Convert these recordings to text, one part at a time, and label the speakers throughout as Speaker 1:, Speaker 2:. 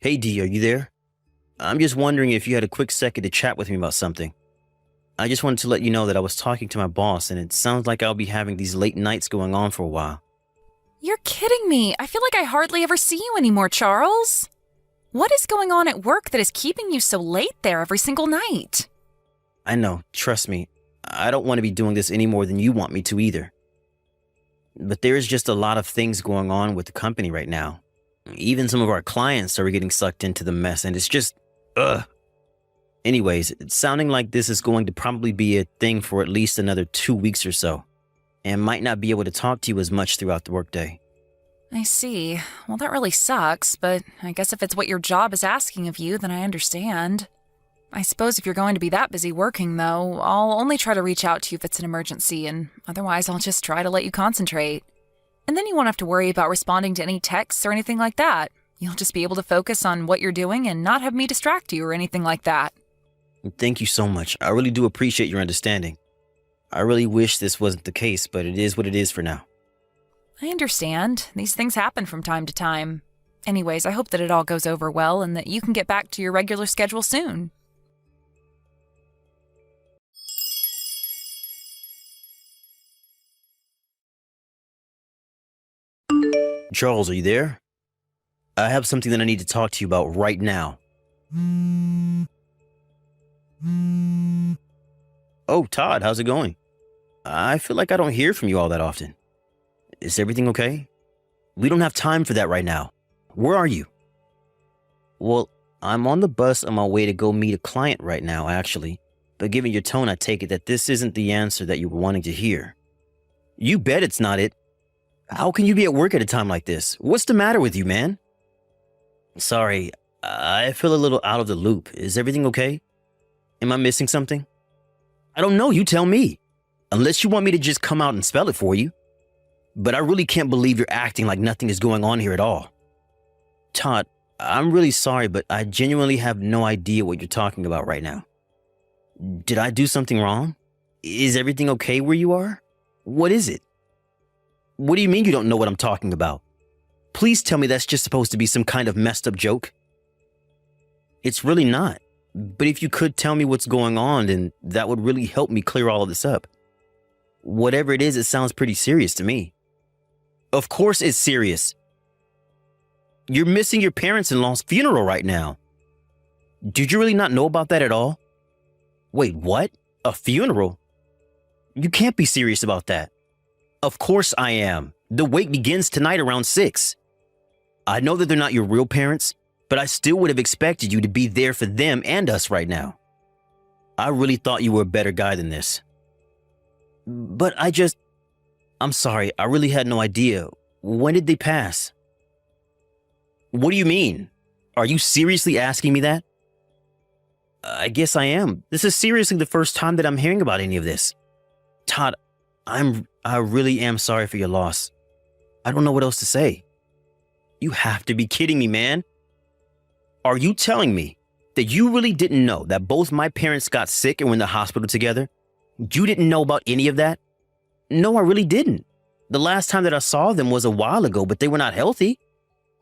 Speaker 1: Hey D, are you there? I'm just wondering if you had a quick second to chat with me about something. I just wanted to let you know that I was talking to my boss and it sounds like I'll be having these late nights going on for a while.
Speaker 2: You're kidding me. I feel like I hardly ever see you anymore, Charles. What is going on at work that is keeping you so late there every single night?
Speaker 1: I know, trust me, I don't want to be doing this any more than you want me to either. But there is just a lot of things going on with the company right now. Even some of our clients are getting sucked into the mess and it's just, ugh. Anyways, it's sounding like this is going to probably be a thing for at least another 2 weeks or so, and might not be able to talk to you as much throughout the workday.
Speaker 2: I see. Well, that really sucks, but I guess if it's what your job is asking of you, then I understand. I suppose if you're going to be that busy working, though, I'll only try to reach out to you if it's an emergency, and otherwise I'll just try to let you concentrate. And then you won't have to worry about responding to any texts or anything like that. You'll just be able to focus on what you're doing and not have me distract you or anything like that.
Speaker 1: Thank you so much. I really do appreciate your understanding. I really wish this wasn't the case, but it is what it is for now.
Speaker 2: I understand. These things happen from time to time. Anyways, I hope that it all goes over well and that you can get back to your regular schedule soon.
Speaker 1: Charles, are you there? I have something that I need to talk to you about right now. Oh, Todd, how's it going? I feel like I don't hear from you all that often. Is everything okay? We don't have time for that right now. Where are you? Well, I'm on the bus on my way to go meet a client right now, actually. But given your tone, I take it that this isn't the answer that you were wanting to hear. You bet it's not it. How can you be at work at a time like this? What's the matter with you, man? Sorry, I feel a little out of the loop. Is everything okay? Am I missing something? I don't know, you tell me. Unless you want me to just come out and spell it for you. But I really can't believe you're acting like nothing is going on here at all. Todd, I'm really sorry, but I genuinely have no idea what you're talking about right now. Did I do something wrong? Is everything okay where you are? What is it? What do you mean you don't know what I'm talking about? Please tell me that's just supposed to be some kind of messed up joke. It's really not. But if you could tell me what's going on, then that would really help me clear all of this up. Whatever it is, it sounds pretty serious to me. Of course it's serious. You're missing your parents-in-law's funeral right now. Did you really not know about that at all? Wait, what? A funeral? You can't be serious about that. Of course I am. The wake begins tonight around 6. I know that they're not your real parents, but I still would have expected you to be there for them and us right now. I really thought you were a better guy than this. But I'm sorry, I really had no idea. When did they pass? What do you mean? Are you seriously asking me that? I guess I am. This is seriously the first time that I'm hearing about any of this. Todd, I really am sorry for your loss. I don't know what else to say. You have to be kidding me, man. Are you telling me that you really didn't know that both my parents got sick and were in the hospital together? You didn't know about any of that? No, I really didn't. The last time that I saw them was a while ago, but they were not healthy.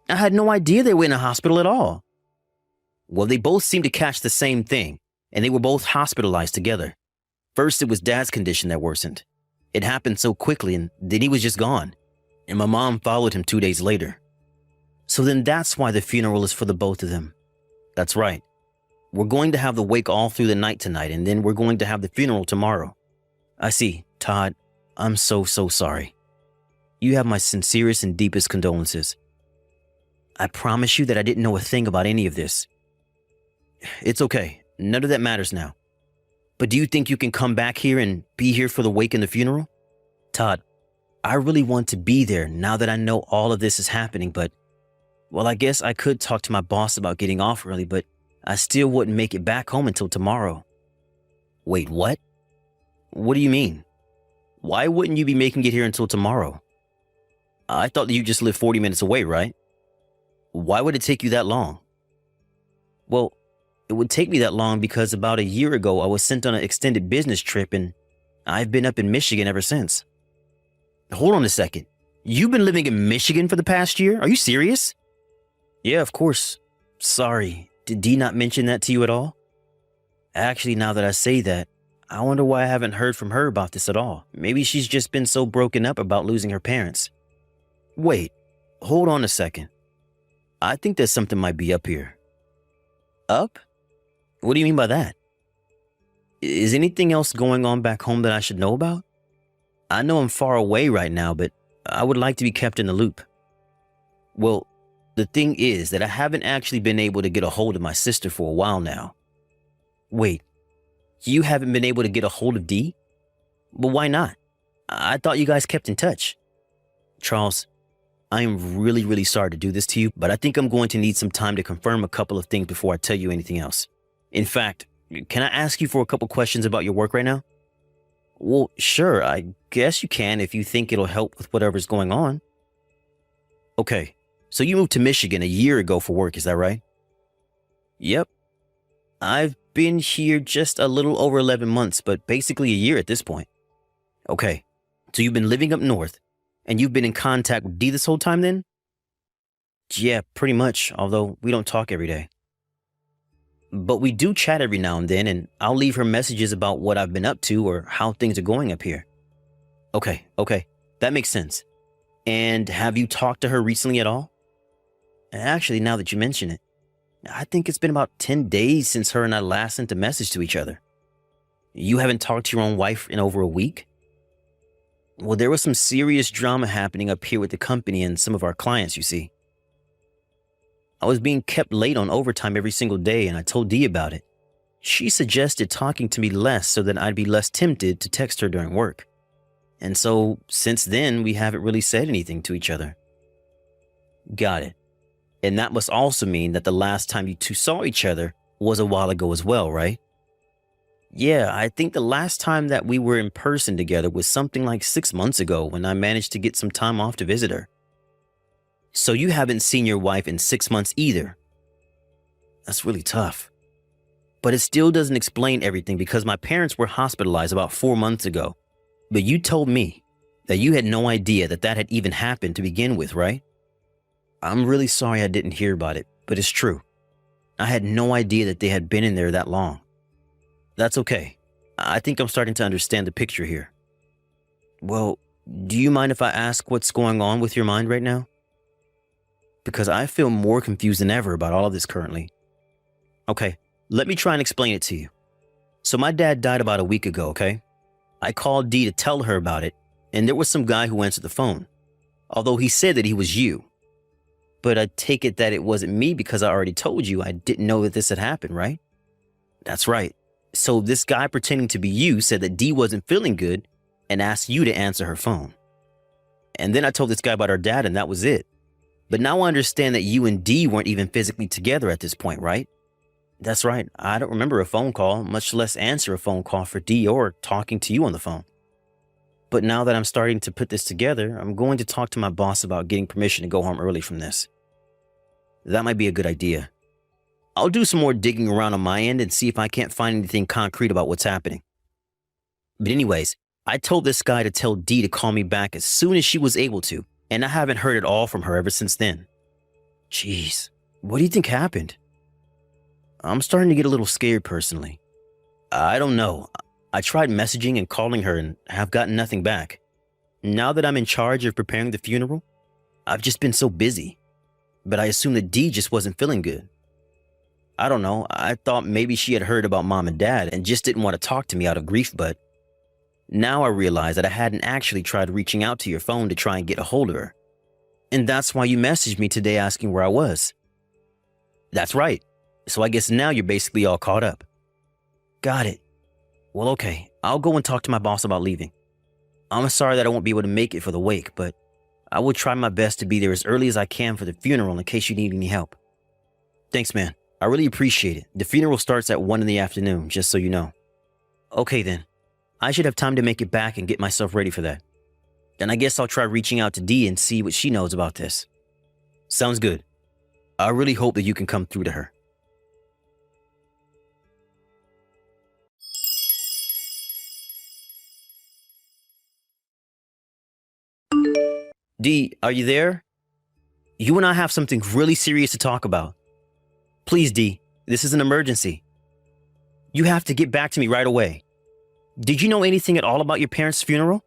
Speaker 1: I had no idea they were in a hospital at all. Well, they both seemed to catch the same thing, and they were both hospitalized together. First, it was Dad's condition that worsened. It happened so quickly, and then he was just gone. And my mom followed him 2 days later. So then that's why the funeral is for the both of them. That's right. We're going to have the wake all through the night tonight, and then we're going to have the funeral tomorrow. I see. Todd, I'm so sorry. You have my sincerest and deepest condolences. I promise you that I didn't know a thing about any of this. It's okay. None of that matters now. But do you think you can come back here and be here for the wake and the funeral? Todd, I really want to be there now that I know all of this is happening, but, well, I guess I could talk to my boss about getting off early, but I still wouldn't make it back home until tomorrow. Wait, what? What do you mean? Why wouldn't you be making it here until tomorrow? I thought that you just lived 40 minutes away, right? Why would it take you that long? Well, it would take me that long because about a year ago I was sent on an extended business trip and I've been up in Michigan ever since. Hold on a second. You've been living in Michigan for the past year? Are you serious? Yeah, of course. Sorry, did Dee not mention that to you at all? Actually, now that I say that, I wonder why I haven't heard from her about this at all. Maybe she's just been so broken up about losing her parents. Wait, hold on a second. I think that something might be up here. Up? What do you mean by that? Is anything else going on back home that I should know about? I know I'm far away right now, but I would like to be kept in the loop. Well, the thing is that I haven't actually been able to get a hold of my sister for a while now. Wait, you haven't been able to get a hold of Dee? But why not? I thought you guys kept in touch. Charles, I am really sorry to do this to you, but I think I'm going to need some time to confirm a couple of things before I tell you anything else. In fact, can I ask you for a couple questions about your work right now? Well, sure, I guess you can if you think it'll help with whatever's going on. Okay, so you moved to Michigan a year ago for work, is that right? Yep. I've been here just a little over 11 months, but basically a year at this point. Okay, so you've been living up north, and you've been in contact with Dee this whole time then? Yeah, pretty much, although we don't talk every day. But we do chat every now and then, and I'll leave her messages about what I've been up to or how things are going up here. Okay, that makes sense. And have you talked to her recently at all? Actually, now that you mention it, I think it's been about 10 days since her and I last sent a message to each other. You haven't talked to your own wife in over a week? Well, there was some serious drama happening up here with the company and some of our clients, you see. I was being kept late on overtime every single day, and I told Dee about it. She suggested talking to me less so that I'd be less tempted to text her during work. And so, since then, we haven't really said anything to each other. Got it. And that must also mean that the last time you two saw each other was a while ago as well, right? Yeah, I think the last time that we were in person together was something like 6 months ago when I managed to get some time off to visit her. So you haven't seen your wife in 6 months either. That's really tough. But it still doesn't explain everything because my parents were hospitalized about 4 months ago. But you told me that you had no idea that that had even happened to begin with, right? I'm really sorry I didn't hear about it, but it's true. I had no idea that they had been in there that long. That's okay. I think I'm starting to understand the picture here. Well, do you mind if I ask what's going on with your mind right now? Because I feel more confused than ever about all of this currently. Okay, let me try and explain it to you. So my dad died about a week ago, okay? I called Dee to tell her about it, and there was some guy who answered the phone. Although he said that he was you. But I take it that it wasn't me because I already told you I didn't know that this had happened, right? That's right. So this guy pretending to be you said that Dee wasn't feeling good and asked you to answer her phone. And then I told this guy about our dad and that was it. But now I understand that you and Dee weren't even physically together at this point, right? That's right. I don't remember a phone call, much less answer a phone call for Dee or talking to you on the phone. But now that I'm starting to put this together, I'm going to talk to my boss about getting permission to go home early from this. That might be a good idea. I'll do some more digging around on my end and see if I can't find anything concrete about what's happening. But anyways, I told this guy to tell Dee to call me back as soon as she was able to, and I haven't heard at all from her ever since then. Jeez, what do you think happened? I'm starting to get a little scared personally. I don't know. I tried messaging and calling her and have gotten nothing back. Now that I'm in charge of preparing the funeral, I've just been so busy. But I assumed that Dee just wasn't feeling good. I don't know, I thought maybe she had heard about mom and dad and just didn't want to talk to me out of grief, but now I realize that I hadn't actually tried reaching out to your phone to try and get a hold of her. And that's why you messaged me today asking where I was. That's right. So I guess now you're basically all caught up. Got it. Well, okay, I'll go and talk to my boss about leaving. I'm sorry that I won't be able to make it for the wake, but I will try my best to be there as early as I can for the funeral in case you need any help. Thanks, man. I really appreciate it. The funeral starts at 1 in the afternoon, just so you know. Okay then. I should have time to make it back and get myself ready for that. Then I guess I'll try reaching out to Dee and see what she knows about this. Sounds good. I really hope that you can come through to her. Dee, are you there? You and I have something really serious to talk about. Please, Dee, this is an emergency. You have to get back to me right away. Did you know anything at all about your parents' funeral?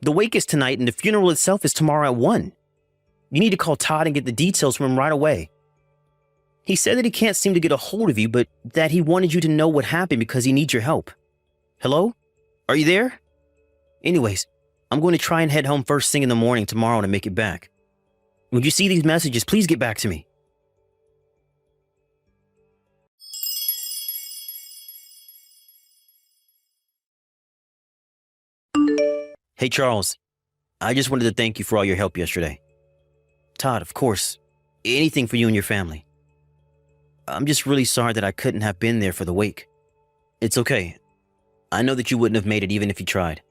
Speaker 1: The wake is tonight and the funeral itself is tomorrow at 1. You need to call Todd and get the details from him right away. He said that he can't seem to get a hold of you, but that he wanted you to know what happened because he needs your help. Hello? Are you there? Anyways, I'm going to try and head home first thing in the morning tomorrow to make it back. When you see these messages, please get back to me. Hey, Charles. I just wanted to thank you for all your help yesterday. Todd, of course. Anything for you and your family. I'm just really sorry that I couldn't have been there for the wake. It's okay. I know that you wouldn't have made it even if you tried.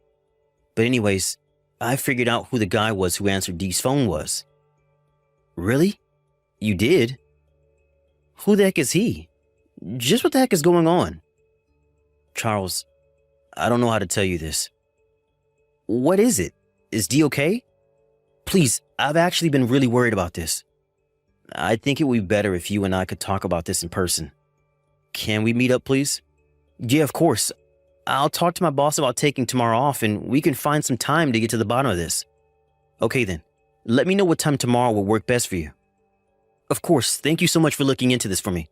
Speaker 1: But anyways, I figured out who the guy was who answered Dee's phone was. Really? You did? Who the heck is he? Just what the heck is going on? Charles, I don't know how to tell you this. What is it? Is Dee okay? Please, I've actually been really worried about this. I think it would be better if you and I could talk about this in person. Can we meet up, please? Yeah, of course. I'll talk to my boss about taking tomorrow off and we can find some time to get to the bottom of this. Okay then. Let me know what time tomorrow will work best for you. Of course, thank you so much for looking into this for me.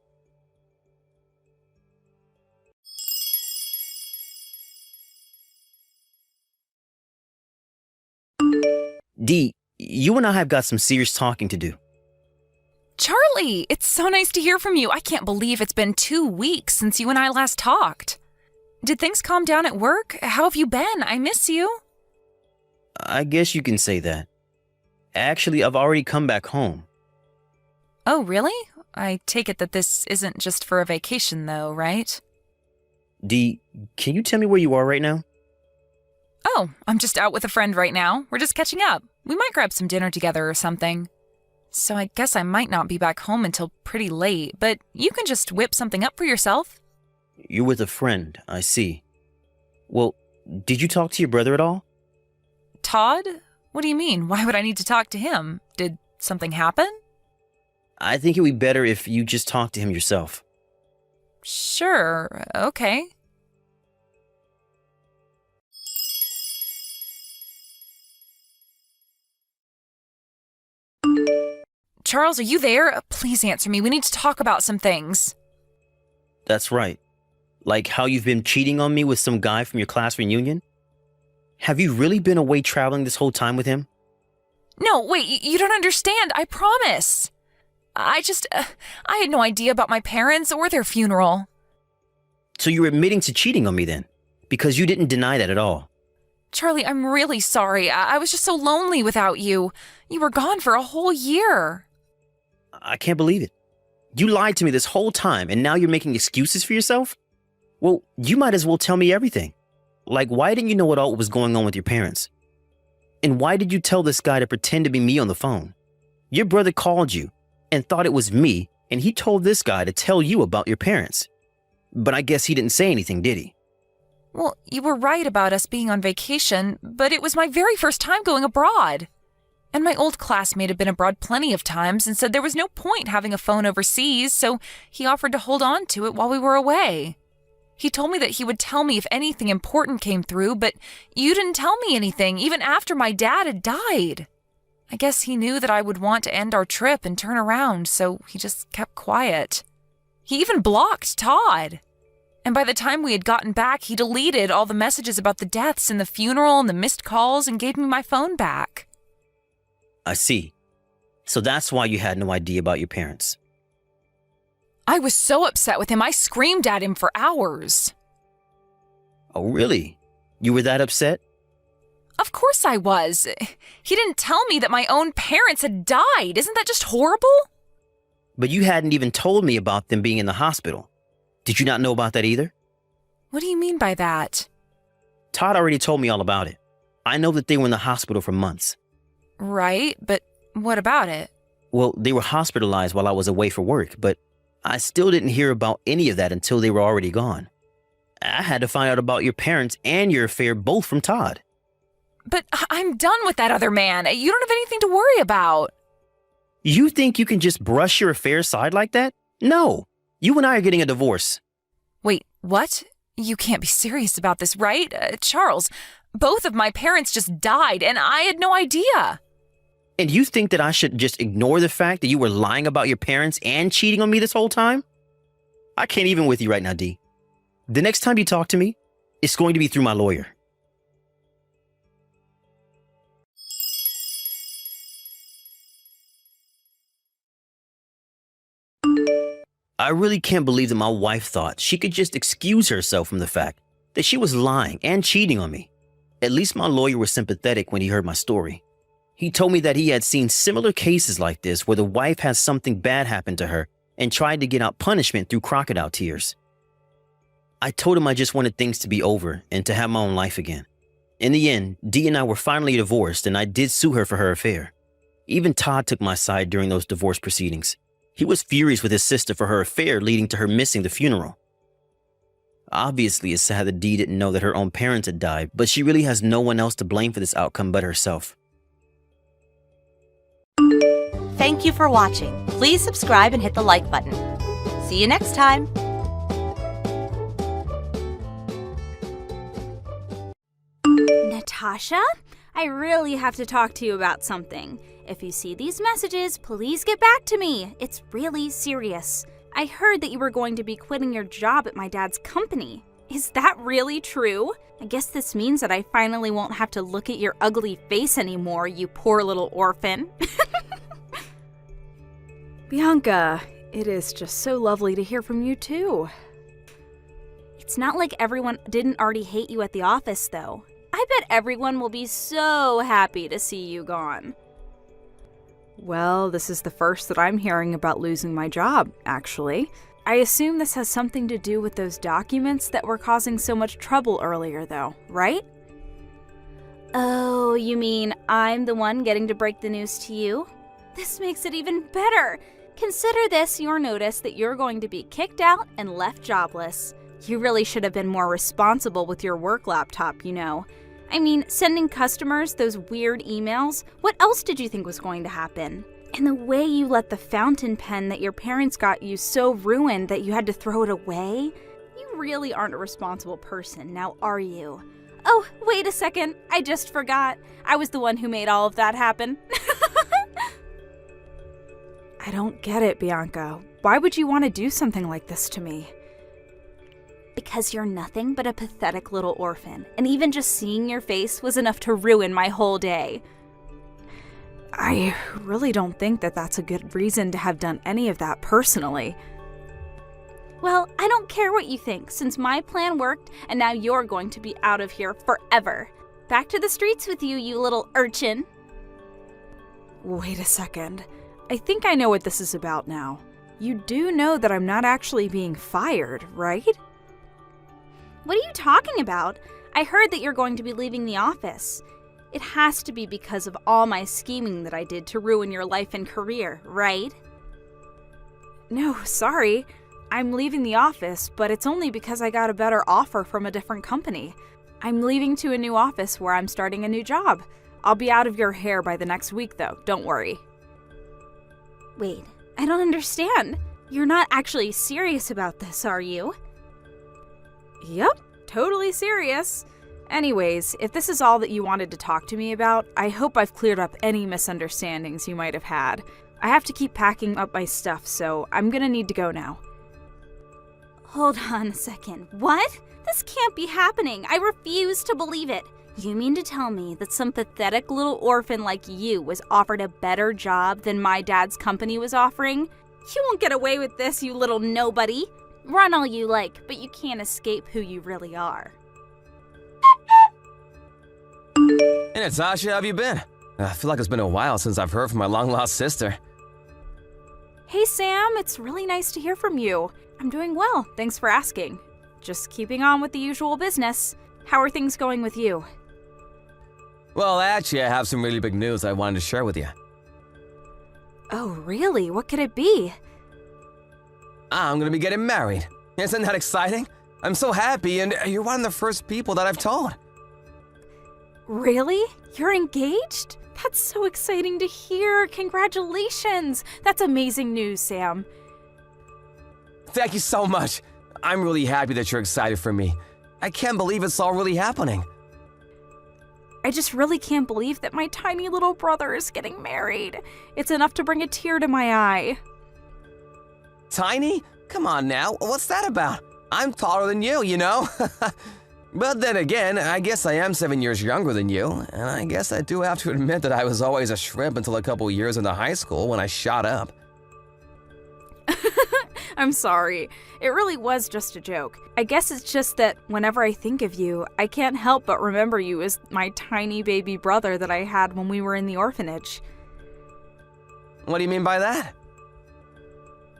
Speaker 1: Dee, you and I have got some serious talking to do.
Speaker 2: Charlie, it's so nice to hear from you. I can't believe it's been 2 weeks since you and I last talked. Did things calm down at work? How have you been? I miss you.
Speaker 1: I guess you can say that. Actually, I've already come back home.
Speaker 2: Oh, really? I take it that this isn't just for a vacation, though, right?
Speaker 1: Dee, can you tell me where you are right now?
Speaker 2: Oh, I'm just out with a friend right now. We're just catching up. We might grab some dinner together or something. So I guess I might not be back home until pretty late, but you can just whip something up for yourself.
Speaker 1: You're with a friend, I see. Well, did you talk to your brother at all?
Speaker 2: Todd? What do you mean? Why would I need to talk to him? Did something happen?
Speaker 1: I think it would be better if you just talk to him yourself.
Speaker 2: Sure, okay. Charles, are you there? Please answer me. We need to talk about some things.
Speaker 1: That's right. Like how you've been cheating on me with some guy from your class reunion? Have you really been away traveling this whole time with him?
Speaker 2: No, wait, you don't understand. I promise. I had no idea about my parents or their funeral.
Speaker 1: So you're admitting to cheating on me then? Because you didn't deny that at all.
Speaker 2: Charlie, I'm really sorry. I was just so lonely without you. You were gone for a whole year.
Speaker 1: I can't believe it. You lied to me this whole time and now you're making excuses for yourself? Well, you might as well tell me everything. Like, why didn't you know what all was going on with your parents? And why did you tell this guy to pretend to be me on the phone? Your brother called you and thought it was me, and he told this guy to tell you about your parents. But I guess he didn't say anything, did he?
Speaker 2: Well, you were right about us being on vacation, but it was my very first time going abroad. And my old classmate had been abroad plenty of times and said there was no point having a phone overseas, so he offered to hold on to it while we were away. He told me that he would tell me if anything important came through, but you didn't tell me anything, even after my dad had died. I guess he knew that I would want to end our trip and turn around, so he just kept quiet. He even blocked Todd. And by the time we had gotten back, he deleted all the messages about the deaths and the funeral and the missed calls and gave me my phone back.
Speaker 1: I see. So that's why you had no idea about your parents.
Speaker 2: I was so upset with him, I screamed at him for hours.
Speaker 1: Oh, really? You were that upset?
Speaker 2: Of course I was. He didn't tell me that my own parents had died. Isn't that just horrible?
Speaker 1: But you hadn't even told me about them being in the hospital. Did you not know about that either?
Speaker 2: What do you mean by that?
Speaker 1: Todd already told me all about it. I know that they were in the hospital for months.
Speaker 2: Right, but what about it?
Speaker 1: Well, they were hospitalized while I was away for work, but I still didn't hear about any of that until they were already gone. I had to find out about your parents and your affair both from Todd.
Speaker 2: But I'm done with that other man. You don't have anything to worry about.
Speaker 1: You think you can just brush your affair aside like that? No. You and I are getting a divorce.
Speaker 2: Wait, what? You can't be serious about this, right? Charles, both of my parents just died and I had no idea.
Speaker 1: And you think that I should just ignore the fact that you were lying about your parents and cheating on me this whole time? I can't even with you right now, D. The next time you talk to me, it's going to be through my lawyer. I really can't believe that my wife thought she could just excuse herself from the fact that she was lying and cheating on me. At least my lawyer was sympathetic when he heard my story. He told me that he had seen similar cases like this where the wife had something bad happen to her and tried to get out punishment through crocodile tears. I told him I just wanted things to be over and to have my own life again. In the end, Dee and I were finally divorced and I did sue her for her affair. Even Todd took my side during those divorce proceedings. He was furious with his sister for her affair leading to her missing the funeral. Obviously, it's sad that Dee didn't know that her own parents had died, but she really has no one else to blame for this outcome but herself.
Speaker 3: Thank you for watching. Please subscribe and hit the like button. See you next time.
Speaker 4: Natasha? I really have to talk to you about something. If you see these messages, please get back to me. It's really serious. I heard that you were going to be quitting your job at my dad's company. Is that really true? I guess this means that I finally won't have to look at your ugly face anymore, you poor little orphan.
Speaker 5: Bianca, it is just so lovely to hear from you too.
Speaker 4: It's not like everyone didn't already hate you at the office, though. I bet everyone will be so happy to see you gone.
Speaker 5: Well, this is the first that I'm hearing about losing my job, actually. I assume this has something to do with those documents that were causing so much trouble earlier, though, right?
Speaker 4: Oh, you mean I'm the one getting to break the news to you? This makes it even better. Consider this your notice that you're going to be kicked out and left jobless. You really should have been more responsible with your work laptop, you know. I mean, sending customers those weird emails, what else did you think was going to happen? And the way you let the fountain pen that your parents got you so ruined that you had to throw it away? You really aren't a responsible person, now are you? Oh, wait a second, I just forgot. I was the one who made all of that happen.
Speaker 5: I don't get it, Bianca. Why would you want to do something like this to me?
Speaker 4: Because you're nothing but a pathetic little orphan, and even just seeing your face was enough to ruin my whole day.
Speaker 5: I really don't think that that's a good reason to have done any of that personally.
Speaker 4: Well, I don't care what you think, since my plan worked, and now you're going to be out of here forever. Back to the streets with you, you little urchin.
Speaker 5: Wait a second. I think I know what this is about now. You do know that I'm not actually being fired, right?
Speaker 4: What are you talking about? I heard that you're going to be leaving the office. It has to be because of all my scheming that I did to ruin your life and career, right?
Speaker 5: No, sorry. I'm leaving the office, but it's only because I got a better offer from a different company. I'm leaving to a new office where I'm starting a new job. I'll be out of your hair by the next week, though. Don't worry.
Speaker 4: Wait, I don't understand. You're not actually serious about this, are you?
Speaker 5: Yep, totally serious. Anyways, if this is all that you wanted to talk to me about, I hope I've cleared up any misunderstandings you might have had. I have to keep packing up my stuff, so I'm gonna need to go now.
Speaker 4: Hold on a second. What? This can't be happening. I refuse to believe it. You mean to tell me that some pathetic little orphan like you was offered a better job than my dad's company was offering? You won't get away with this, you little nobody. Run all you like, but you can't escape who you really are.
Speaker 6: Hey Natasha, how have you been? I feel like it's been a while since I've heard from my long-lost sister.
Speaker 5: Hey Sam, it's really nice to hear from you. I'm doing well, thanks for asking. Just keeping on with the usual business. How are things going with you?
Speaker 6: Well, actually, I have some really big news I wanted to share with you.
Speaker 5: Oh, really? What could it be?
Speaker 6: I'm gonna be getting married. Isn't that exciting? I'm so happy, and you're one of the first people that I've told.
Speaker 5: Really? You're engaged? That's so exciting to hear. Congratulations. That's amazing news, Sam.
Speaker 6: Thank you so much. I'm really happy that you're excited for me. I can't believe it's all really happening.
Speaker 5: I just really can't believe that my tiny little brother is getting married. It's enough to bring a tear to my eye.
Speaker 6: Tiny? Come on now, what's that about? I'm taller than you, you know? But then again, I guess I am 7 years younger than you, and I guess I do have to admit that I was always a shrimp until a couple years into high school when I shot up.
Speaker 5: I'm sorry. It really was just a joke. I guess it's just that whenever I think of you, I can't help but remember you as my tiny baby brother that I had when we were in the orphanage.
Speaker 6: What do you mean by that?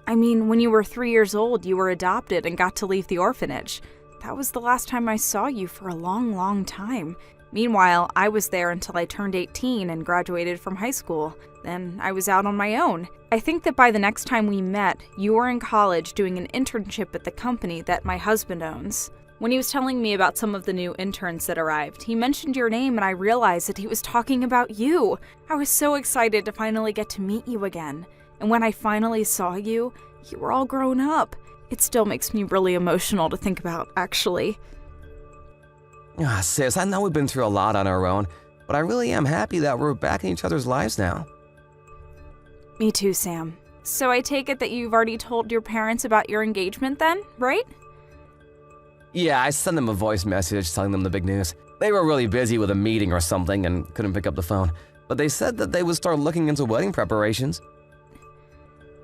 Speaker 5: I mean, when you were 3 years old, you were adopted and got to leave the orphanage. That was the last time I saw you for a long, long time. Meanwhile, I was there until I turned 18 and graduated from high school. Then I was out on my own. I think that by the next time we met, you were in college doing an internship at the company that my husband owns. When he was telling me about some of the new interns that arrived, he mentioned your name and I realized that he was talking about you. I was so excited to finally get to meet you again. And when I finally saw you, you were all grown up. It still makes me really emotional to think about, actually.
Speaker 6: Sis, I know we've been through a lot on our own, but I really am happy that we're back in each other's lives now.
Speaker 5: Me too, Sam. So I take it that you've already told your parents about your engagement then, right?
Speaker 6: Yeah, I sent them a voice message telling them the big news. They were really busy with a meeting or something and couldn't pick up the phone, but they said that they would start looking into wedding preparations.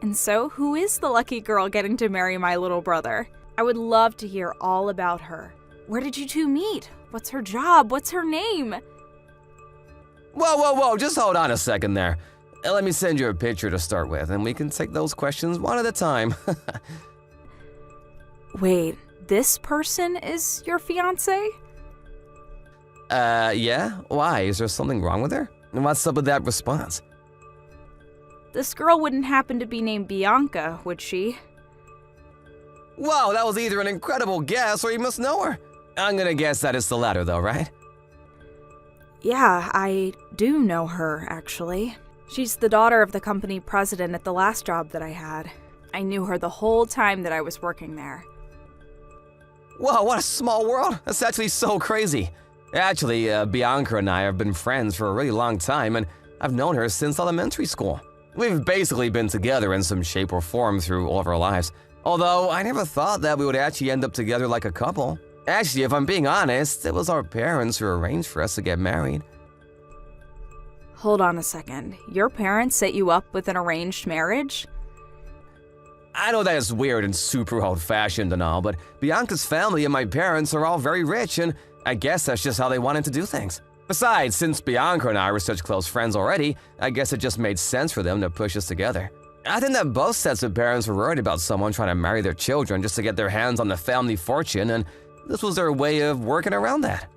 Speaker 5: And so, who is the lucky girl getting to marry my little brother? I would love to hear all about her. Where did you two meet? What's her job? What's her name?
Speaker 6: Whoa, just hold on a second there. Let me send you a picture to start with, and we can take those questions one at a time.
Speaker 5: Wait, this person is your fiancé?
Speaker 6: Yeah? Why? Is there something wrong with her? And what's up with that response?
Speaker 5: This girl wouldn't happen to be named Bianca, would she?
Speaker 6: Whoa, that was either an incredible guess or you must know her. I'm gonna guess that it's the latter though, right?
Speaker 5: Yeah, I do know her, actually. She's the daughter of the company president at the last job that I had. I knew her the whole time that I was working there.
Speaker 6: Whoa, what a small world. That's actually so crazy. Actually, Bianca and I have been friends for a really long time, and I've known her since elementary school. We've basically been together in some shape or form through all of our lives. Although, I never thought that we would actually end up together like a couple. Actually, if I'm being honest, it was our parents who arranged for us to get married.
Speaker 5: Hold on a second. Your parents set you up with an arranged marriage?
Speaker 6: I know that is weird and super old-fashioned and all, but Bianca's family and my parents are all very rich, and I guess that's just how they wanted to do things. Besides, since Bianca and I were such close friends already, I guess it just made sense for them to push us together. I think that both sets of parents were worried about someone trying to marry their children just to get their hands on the family fortune, and this was their way of working around that.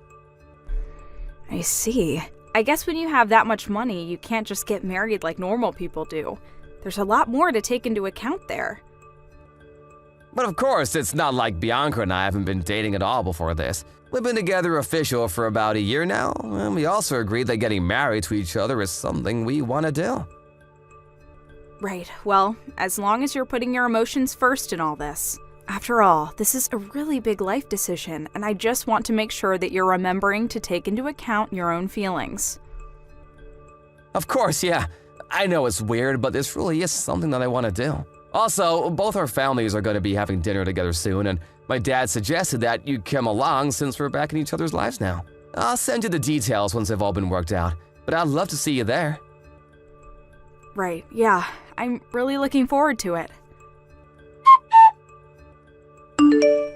Speaker 5: I see. I guess when you have that much money, you can't just get married like normal people do. There's a lot more to take into account there.
Speaker 6: But of course, it's not like Bianca and I haven't been dating at all before this. We've been together official for about a year now, and we also agreed that getting married to each other is something we want to do.
Speaker 5: Right, well, as long as you're putting your emotions first in all this. After all, this is a really big life decision, and I just want to make sure that you're remembering to take into account your own feelings.
Speaker 6: Of course, yeah. I know it's weird, but this really is something that I want to do. Also, both our families are going to be having dinner together soon, and my dad suggested that you come along since we're back in each other's lives now. I'll send you the details once they've all been worked out, but I'd love to see you there.
Speaker 5: Right, yeah. I'm really looking forward to it.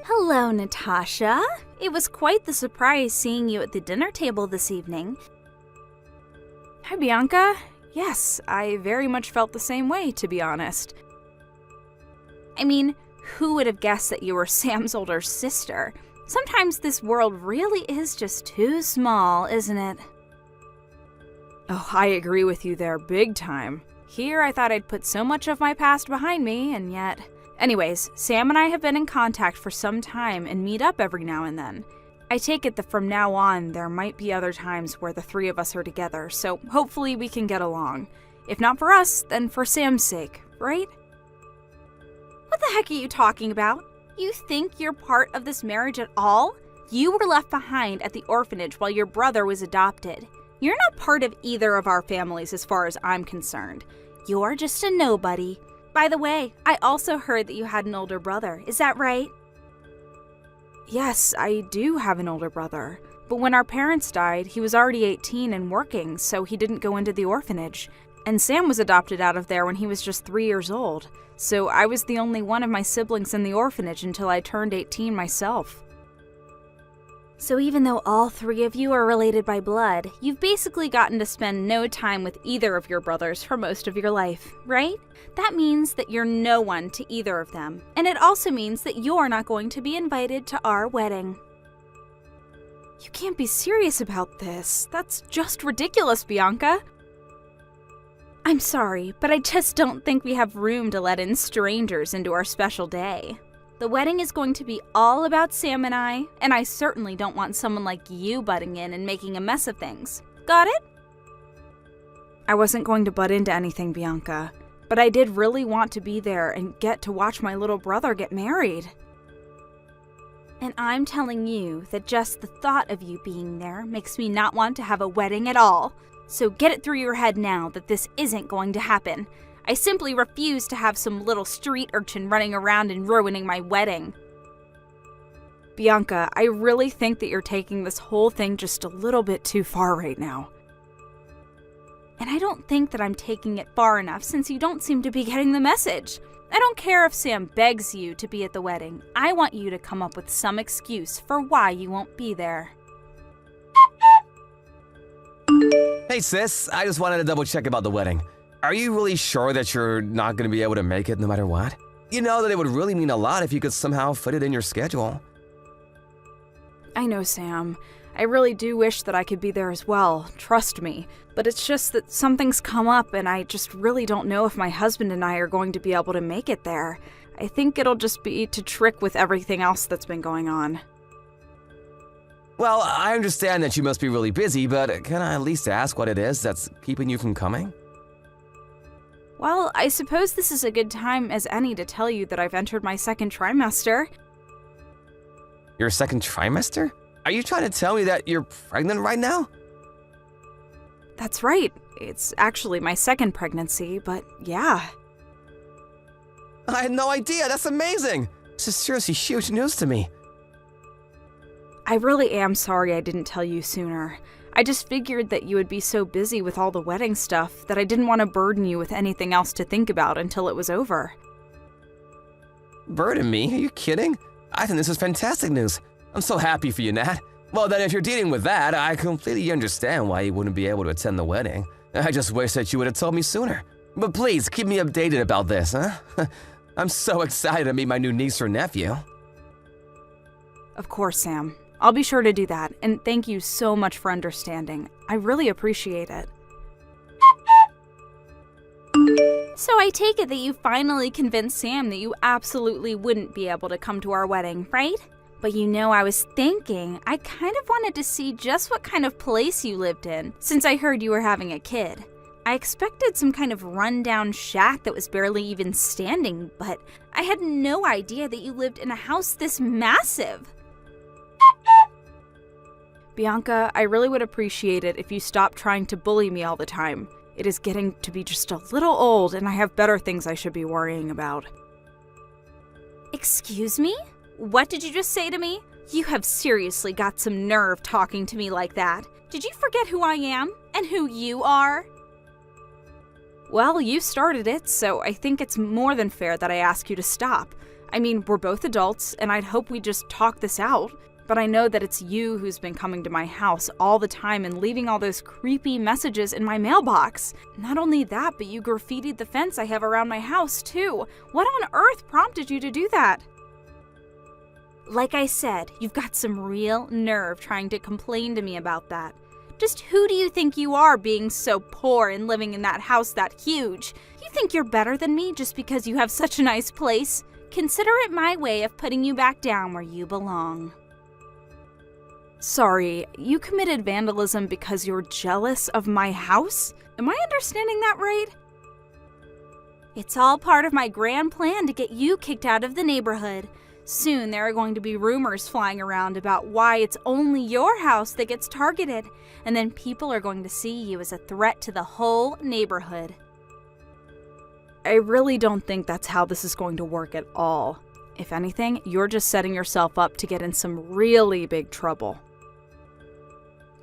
Speaker 4: Hello, Natasha. It was quite the surprise seeing you at the dinner table this evening.
Speaker 5: Hi, Bianca. Yes, I very much felt the same way, to be honest.
Speaker 4: I mean, who would have guessed that you were Sam's older sister? Sometimes this world really is just too small, isn't it?
Speaker 5: Oh, I agree with you there big time. Here, I thought I'd put so much of my past behind me, and yet... Anyways, Sam and I have been in contact for some time and meet up every now and then. I take it that from now on, there might be other times where the three of us are together, so hopefully we can get along. If not for us, then for Sam's sake, right?
Speaker 4: What the heck are you talking about? You think you're part of this marriage at all? You were left behind at the orphanage while your brother was adopted. You're not part of either of our families as far as I'm concerned. You're just a nobody. By the way, I also heard that you had an older brother. Is that right?
Speaker 5: Yes, I do have an older brother. But when our parents died, he was already 18 and working, so he didn't go into the orphanage. And Sam was adopted out of there when he was just 3 years old. So I was the only one of my siblings in the orphanage until I turned 18 myself.
Speaker 4: So even though all three of you are related by blood, you've basically gotten to spend no time with either of your brothers for most of your life, right? That means that you're no one to either of them. And it also means that you're not going to be invited to our wedding.
Speaker 5: You can't be serious about this. That's just ridiculous, Bianca.
Speaker 4: I'm sorry, but I just don't think we have room to let in strangers into our special day. The wedding is going to be all about Sam and I certainly don't want someone like you butting in and making a mess of things. Got it?
Speaker 5: I wasn't going to butt into anything, Bianca, but I did really want to be there and get to watch my little brother get married.
Speaker 4: And I'm telling you that just the thought of you being there makes me not want to have a wedding at all. So get it through your head now that this isn't going to happen. I simply refuse to have some little street urchin running around and ruining my wedding.
Speaker 5: Bianca, I really think that you're taking this whole thing just a little bit too far right now.
Speaker 4: And I don't think that I'm taking it far enough since you don't seem to be getting the message. I don't care if Sam begs you to be at the wedding. I want you to come up with some excuse for why you won't be there.
Speaker 6: Hey sis, I just wanted to double check about the wedding. Are you really sure that you're not going to be able to make it no matter what? You know that it would really mean a lot if you could somehow fit it in your schedule.
Speaker 5: I know, Sam. I really do wish that I could be there as well, trust me. But it's just that something's come up and I just really don't know if my husband and I are going to be able to make it there. I think it'll just be to trick with everything else that's been going on.
Speaker 6: Well, I understand that you must be really busy, but can I at least ask what it is that's keeping you from coming?
Speaker 5: Well, I suppose this is a good time as any to tell you that I've entered my second trimester.
Speaker 6: Your second trimester? Are you trying to tell me that you're pregnant right now?
Speaker 5: That's right. It's actually my second pregnancy, but yeah.
Speaker 6: I had no idea. That's amazing. This is seriously huge news to me.
Speaker 5: I really am sorry I didn't tell you sooner. I just figured that you would be so busy with all the wedding stuff that I didn't want to burden you with anything else to think about until it was over.
Speaker 6: Burden me? Are you kidding? I think this is fantastic news. I'm so happy for you, Nat. Well, then if you're dealing with that, I completely understand why you wouldn't be able to attend the wedding. I just wish that you would have told me sooner. But please, keep me updated about this, huh? I'm so excited to meet my new niece or nephew.
Speaker 5: Of course, Sam. I'll be sure to do that, and thank you so much for understanding. I really appreciate it.
Speaker 4: So I take it that you finally convinced Sam that you absolutely wouldn't be able to come to our wedding, right? But you know, I was thinking, I kind of wanted to see just what kind of place you lived in, since I heard you were having a kid. I expected some kind of rundown shack that was barely even standing, but I had no idea that you lived in a house this massive.
Speaker 5: Bianca, I really would appreciate it if you stopped trying to bully me all the time. It is getting to be just a little old, and I have better things I should be worrying about.
Speaker 4: Excuse me? What did you just say to me? You have seriously got some nerve talking to me like that. Did you forget who I am and who you are?
Speaker 5: Well, you started it, so I think it's more than fair that I ask you to stop. I mean, we're both adults, and I'd hope we just talk this out. But I know that it's you who's been coming to my house all the time and leaving all those creepy messages in my mailbox. Not only that, but you graffitied the fence I have around my house, too. What on earth prompted you to do that?
Speaker 4: Like I said, you've got some real nerve trying to complain to me about that. Just who do you think you are being so poor and living in that house that huge? You think you're better than me just because you have such a nice place? Consider it my way of putting you back down where you belong.
Speaker 5: Sorry, you committed vandalism because you're jealous of my house? Am I understanding that right?
Speaker 4: It's all part of my grand plan to get you kicked out of the neighborhood. Soon there are going to be rumors flying around about why it's only your house that gets targeted, and then people are going to see you as a threat to the whole neighborhood.
Speaker 5: I really don't think that's how this is going to work at all. If anything, you're just setting yourself up to get in some really big trouble.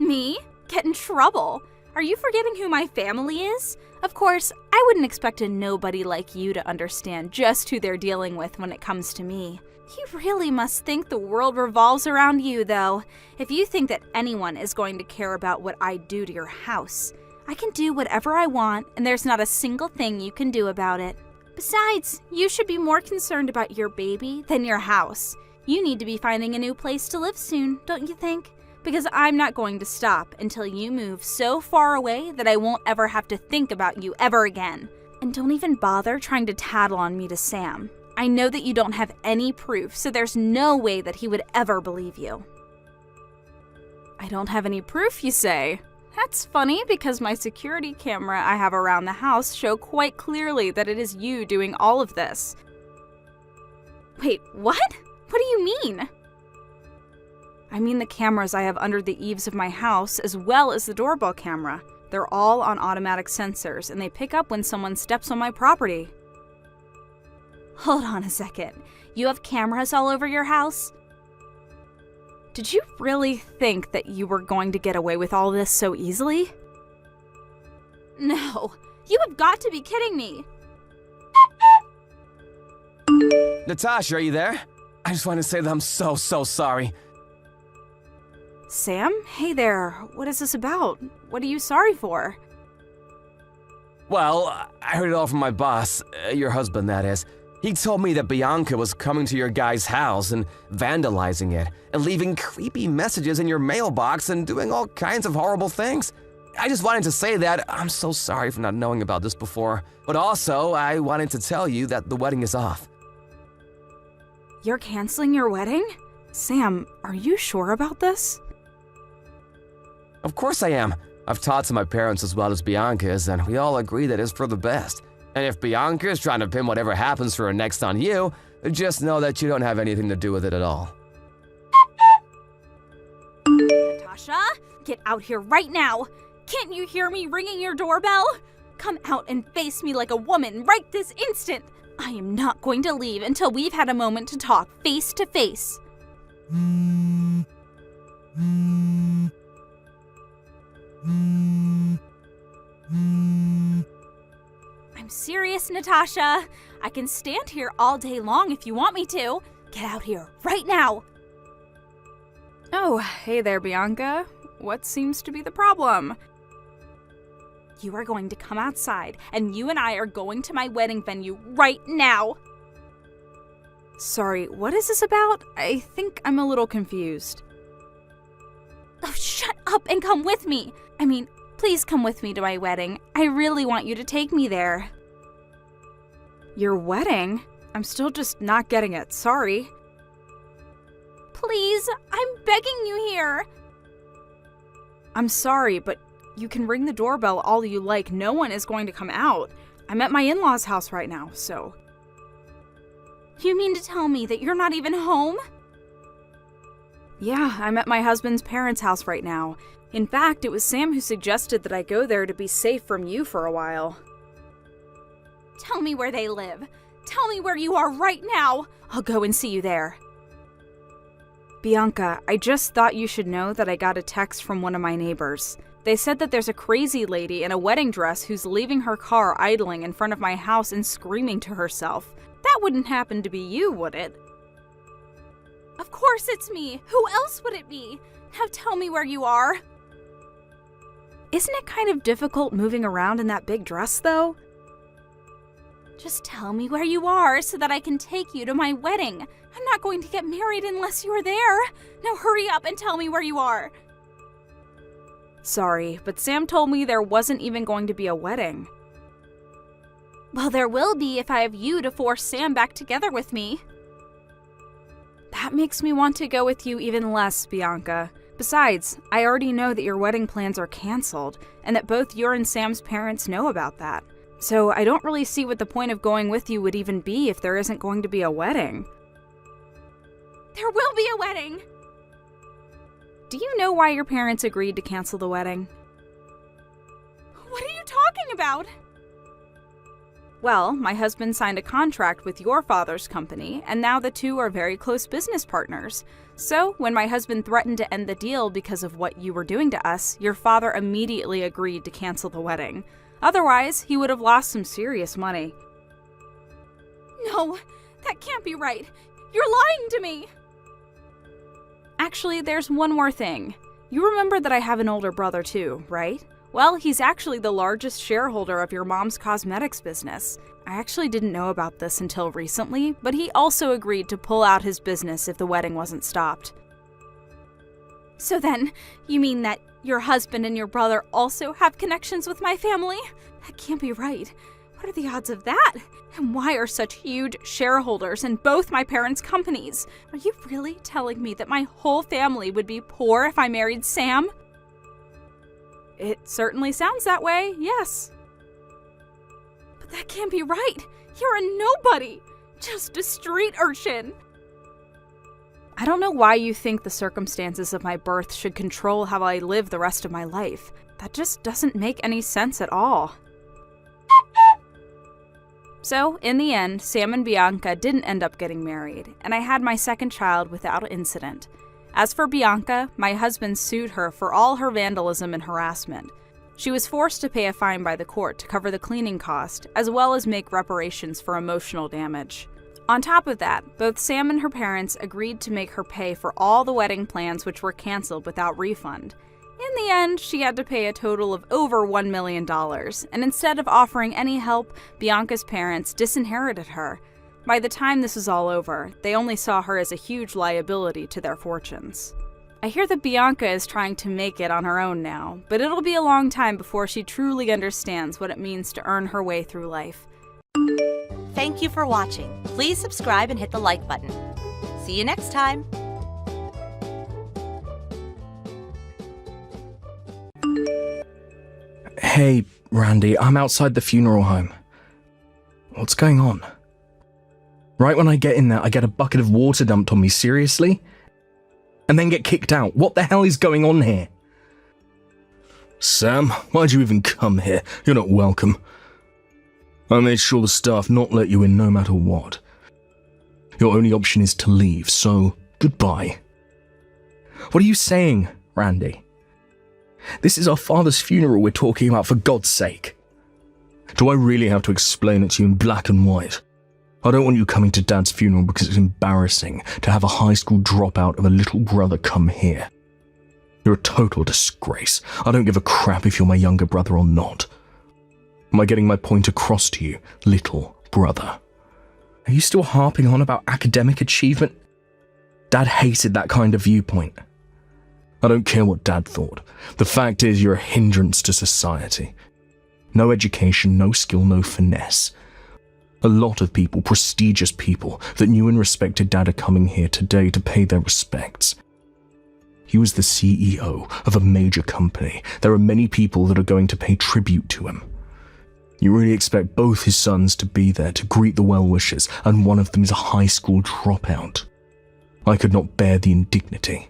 Speaker 4: Me? Get in trouble? Are you forgetting who my family is? Of course, I wouldn't expect a nobody like you to understand just who they're dealing with when it comes to me. You really must think the world revolves around you, though. If you think that anyone is going to care about what I do to your house, I can do whatever I want, and there's not a single thing you can do about it. Besides, you should be more concerned about your baby than your house. You need to be finding a new place to live soon, don't you think? Because I'm not going to stop until you move so far away that I won't ever have to think about you ever again. And don't even bother trying to tattle on me to Sam. I know that you don't have any proof, so there's no way that he would ever believe you.
Speaker 5: I don't have any proof, you say? That's funny because my security camera I have around the house show quite clearly that it is you doing all of this.
Speaker 4: Wait, what? What do you mean?
Speaker 5: I mean the cameras I have under the eaves of my house as well as the doorbell camera. They're all on automatic sensors and they pick up when someone steps on my property.
Speaker 4: Hold on a second. You have cameras all over your house?
Speaker 5: Did you really think that you were going to get away with all this so easily?
Speaker 4: No, you have got to be kidding me.
Speaker 6: Natasha, are you there? I just want to say that I'm so sorry.
Speaker 5: Sam? Hey there. What is this about? What are you sorry for?
Speaker 6: Well, I heard it all from my boss, your husband, that is. He told me that Bianca was coming to your guy's house and vandalizing it, and leaving creepy messages in your mailbox and doing all kinds of horrible things. I just wanted to say that I'm so sorry for not knowing about this before, but also I wanted to tell you that the wedding is off.
Speaker 5: You're canceling your wedding? Sam, are you sure about this?
Speaker 6: Of course I am. I've talked to my parents as well as Bianca's, and we all agree that it's for the best. And if Bianca is trying to pin whatever happens for her next on you, just know that you don't have anything to do with it at all.
Speaker 4: Natasha, get out here right now. Can't you hear me ringing your doorbell? Come out and face me like a woman right this instant. I am not going to leave until we've had a moment to talk face to face. I'm serious, Natasha. I can stand here all day long if you want me to. Get out here right now.
Speaker 5: Oh, hey there, Bianca. What seems to be the problem?
Speaker 4: You are going to come outside, and you and I are going to my wedding venue right now.
Speaker 5: Sorry, what is this about? I think I'm a little confused.
Speaker 4: Oh, shut up and come with me. I mean, please come with me to my wedding. I really want you to take me there.
Speaker 5: Your wedding? I'm still just not getting it. Sorry.
Speaker 4: Please, I'm begging you here.
Speaker 5: I'm sorry, but you can ring the doorbell all you like. No one is going to come out. I'm at my in-laws' house right now, so...
Speaker 4: You mean to tell me that you're not even home?
Speaker 5: Yeah, I'm at my husband's parents' house right now. In fact, it was Sam who suggested that I go there to be safe from you for a while.
Speaker 4: Tell me where they live. Tell me where you are right now. I'll go and see you there.
Speaker 5: Bianca, I just thought you should know that I got a text from one of my neighbors. They said that there's a crazy lady in a wedding dress who's leaving her car idling in front of my house and screaming to herself. That wouldn't happen to be you, would it?
Speaker 4: Of course it's me. Who else would it be? Now tell me where you are.
Speaker 5: Isn't it kind of difficult moving around in that big dress, though?
Speaker 4: Just tell me where you are so that I can take you to my wedding. I'm not going to get married unless you're there. Now hurry up and tell me where you are.
Speaker 5: Sorry, but Sam told me there wasn't even going to be a wedding.
Speaker 4: Well, there will be if I have you to force Sam back together with me.
Speaker 5: That makes me want to go with you even less, Bianca. Besides, I already know that your wedding plans are canceled, and that both your and Sam's parents know about that. So I don't really see what the point of going with you would even be if there isn't going to be a wedding.
Speaker 4: There will be a wedding!
Speaker 5: Do you know why your parents agreed to cancel the wedding?
Speaker 4: What are you talking about?
Speaker 5: Well, my husband signed a contract with your father's company, and now the two are very close business partners. So, when my husband threatened to end the deal because of what you were doing to us, your father immediately agreed to cancel the wedding. Otherwise, he would have lost some serious money.
Speaker 4: No, that can't be right. You're lying to me!
Speaker 5: Actually, there's one more thing. You remember that I have an older brother too, right? Well, he's actually the largest shareholder of your mom's cosmetics business. I actually didn't know about this until recently, but he also agreed to pull out his business if the wedding wasn't stopped.
Speaker 4: So then, you mean that your husband and your brother also have connections with my family? That can't be right. What are the odds of that? And why are such huge shareholders in both my parents' companies? Are you really telling me that my whole family would be poor if I married Sam?
Speaker 5: It certainly sounds that way, yes.
Speaker 4: But that can't be right. You're a nobody. Just a street urchin.
Speaker 5: I don't know why you think the circumstances of my birth should control how I live the rest of my life. That just doesn't make any sense at all. So, in the end, Sam and Bianca didn't end up getting married, and I had my second child without incident. As for Bianca, my husband sued her for all her vandalism and harassment. She was forced to pay a fine by the court to cover the cleaning cost, as well as make reparations for emotional damage. On top of that, both Sam and her parents agreed to make her pay for all the wedding plans which were canceled without refund. In the end, she had to pay a total of over $1 million, and instead of offering any help, Bianca's parents disinherited her. By the time this was all over, they only saw her as a huge liability to their fortunes. I hear that Bianca is trying to make it on her own now, but it'll be a long time before she truly understands what it means to earn her way through life.
Speaker 3: Thank you for watching. Please subscribe and hit the like button. See you next time.
Speaker 7: Hey, Randy, I'm outside the funeral home. What's going on? Right when I get in there, I get a bucket of water dumped on me, seriously? And then get kicked out. What the hell is going on here? Sam, why'd you even come here? You're not welcome. I made sure the staff not let you in no matter what. Your only option is to leave, so goodbye. What are you saying, Randy? This is our father's funeral we're talking about, for God's sake. Do I really have to explain it to you in black and white? I don't want you coming to Dad's funeral because it's embarrassing to have a high school dropout of a little brother come here. You're a total disgrace. I don't give a crap if you're my younger brother or not. Am I getting my point across to you, little brother? Are you still harping on about academic achievement? Dad hated that kind of viewpoint. I don't care what Dad thought. The fact is you're a hindrance to society. No education, no skill, no finesse. A lot of people, prestigious people, that knew and respected Dad are coming here today to pay their respects. He was the CEO of a major company. There are many people that are going to pay tribute to him. You really expect both his sons to be there to greet the well-wishers, and one of them is a high school dropout. I could not bear the indignity.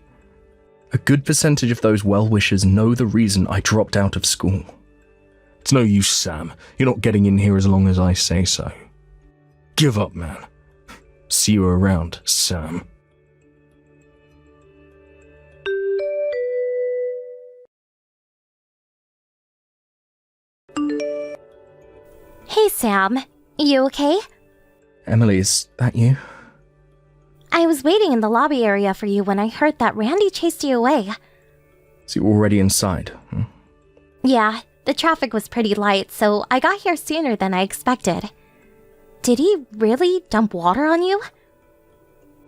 Speaker 7: A good percentage of those well-wishers know the reason I dropped out of school. It's no use, Sam. You're not getting in here as long as I say so. Give up, man. See you around, Sam.
Speaker 8: Hey, Sam. You okay?
Speaker 7: Emily, is that you?
Speaker 8: I was waiting in the lobby area for you when I heard that Randy chased you away.
Speaker 7: So you're already inside?
Speaker 8: Yeah, the traffic was pretty light, so I got here sooner than I expected. Did he really dump water on you?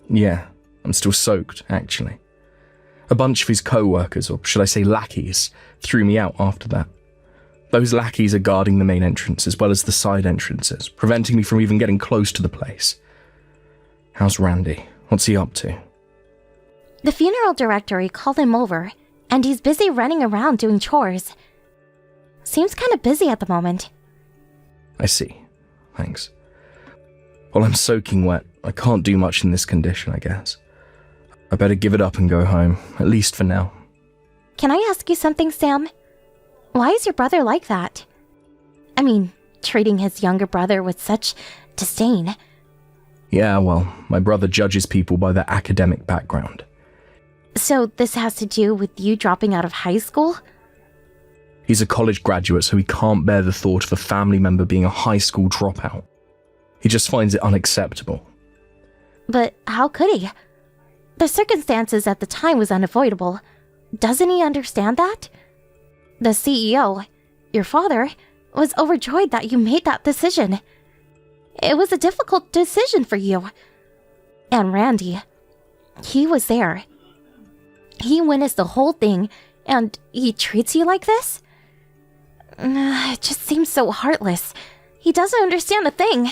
Speaker 7: Yeah, I'm still soaked, actually. A bunch of his co-workers, or should I say lackeys, threw me out after that. Those lackeys are guarding the main entrance as well as the side entrances, preventing me from even getting close to the place. How's Randy? What's he up to?
Speaker 8: The funeral directory called him over, and he's busy running around doing chores. Seems kind of busy at the moment.
Speaker 7: I see. Thanks. Well, I'm soaking wet. I can't do much in this condition, I guess. I better give it up and go home, at least for now.
Speaker 8: Can I ask you something, Sam? Why is your brother like that? I mean, treating his younger brother with such disdain.
Speaker 7: Yeah, well, my brother judges people by their academic background.
Speaker 8: So this has to do with you dropping out of high school?
Speaker 7: He's a college graduate, so he can't bear the thought of a family member being a high school dropout. He just finds it unacceptable.
Speaker 8: But how could he? The circumstances at the time was unavoidable. Doesn't he understand that? The CEO, your father, was overjoyed that you made that decision. It was a difficult decision for you. And Randy, he was there. He witnessed the whole thing, and he treats you like this? It just seems so heartless. He doesn't understand a thing.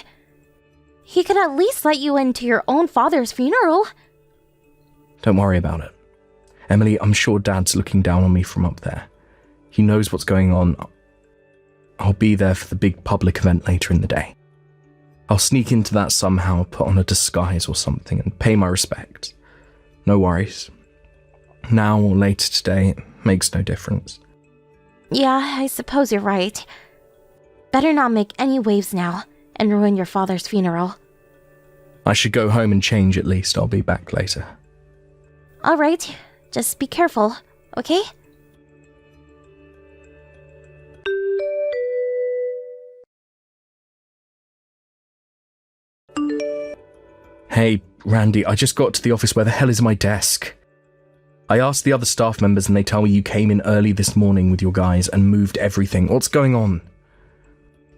Speaker 8: He could at least let you into your own father's funeral.
Speaker 7: Don't worry about it. Emily, I'm sure Dad's looking down on me from up there. He knows what's going on. I'll be there for the big public event later in the day. I'll sneak into that somehow, put on a disguise or something, and pay my respects. No worries. Now or later today, it makes no difference.
Speaker 8: Yeah, I suppose you're right. Better not make any waves now and ruin your father's funeral.
Speaker 7: I should go home and change at least. I'll be back later.
Speaker 8: All right, just be careful, okay?
Speaker 7: Hey, Randy, I just got to the office. Where the hell is my desk? I asked the other staff members and they tell me you came in early this morning with your guys and moved everything. What's going on?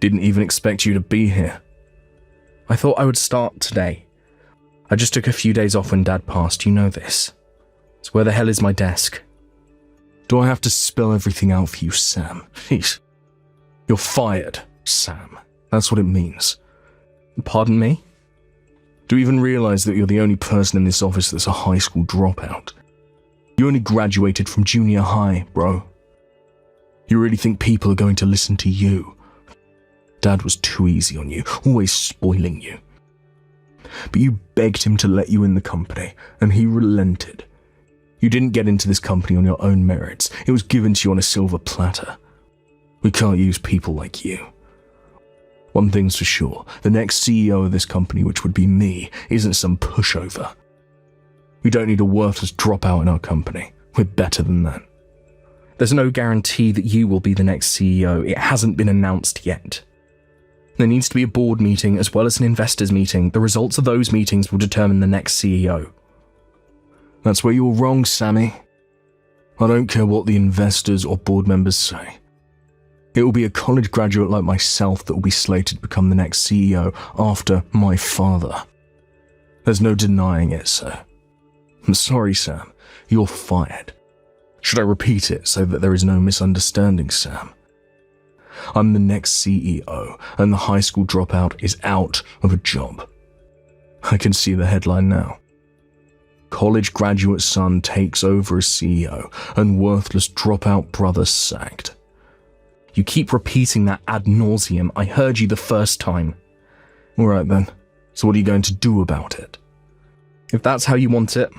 Speaker 7: Didn't even expect you to be here. I thought I would start today. I just took a few days off when Dad passed, you know this. So where the hell is my desk? Do I have to spell everything out for you, Sam? Please. You're fired, Sam. That's what it means. Pardon me? Do you even realize that you're the only person in this office that's a high school dropout? You only graduated from junior high, bro. You really think people are going to listen to you? Dad was too easy on you, always spoiling you. But you begged him to let you in the company, and he relented. You didn't get into this company on your own merits. It was given to you on a silver platter. We can't use people like you. One thing's for sure, the next CEO of this company, which would be me, isn't some pushover. We don't need a worthless dropout in our company. We're better than that. There's no guarantee that you will be the next CEO. It hasn't been announced yet. There needs to be a board meeting as well as an investors meeting. The results of those meetings will determine the next CEO. That's where you're wrong, Sammy. I don't care what the investors or board members say. It will be a college graduate like myself that will be slated to become the next CEO after my father. There's no denying it, sir. I'm sorry, Sam. You're fired. Should I repeat it so that there is no misunderstanding, Sam? I'm the next CEO, and the high school dropout is out of a job. I can see the headline now. College graduate son takes over as CEO, and worthless dropout brother sacked. You keep repeating that ad nauseum. I heard you the first time. All right then. So what are you going to do about it? If that's how you want it,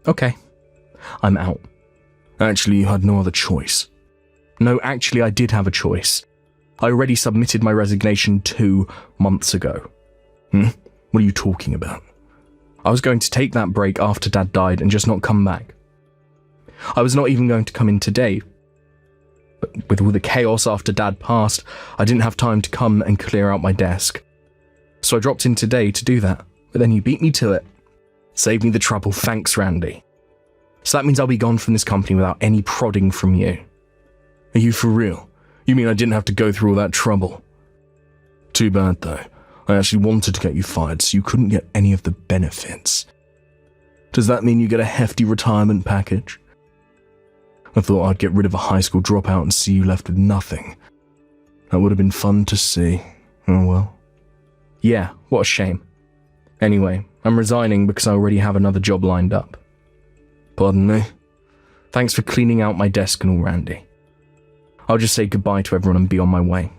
Speaker 7: okay. I'm out. Actually, you had no other choice. No, actually, I did have a choice. I already submitted my resignation 2 months ago. What are you talking about? I was going to take that break after Dad died and just not come back. I was not even going to come in today. But with all the chaos after Dad passed, I didn't have time to come and clear out my desk. So I dropped in today to do that, but then you beat me to it. Saved me the trouble, thanks, Randy. So that means I'll be gone from this company without any prodding from you. Are you for real? You mean I didn't have to go through all that trouble? Too bad, though. I actually wanted to get you fired so you couldn't get any of the benefits. Does that mean you get a hefty retirement package? I thought I'd get rid of a high school dropout and see you left with nothing. That would have been fun to see. Oh well. Yeah, what a shame. Anyway, I'm resigning because I already have another job lined up. Pardon me? Thanks for cleaning out my desk and all, Randy. I'll just say goodbye to everyone and be on my way.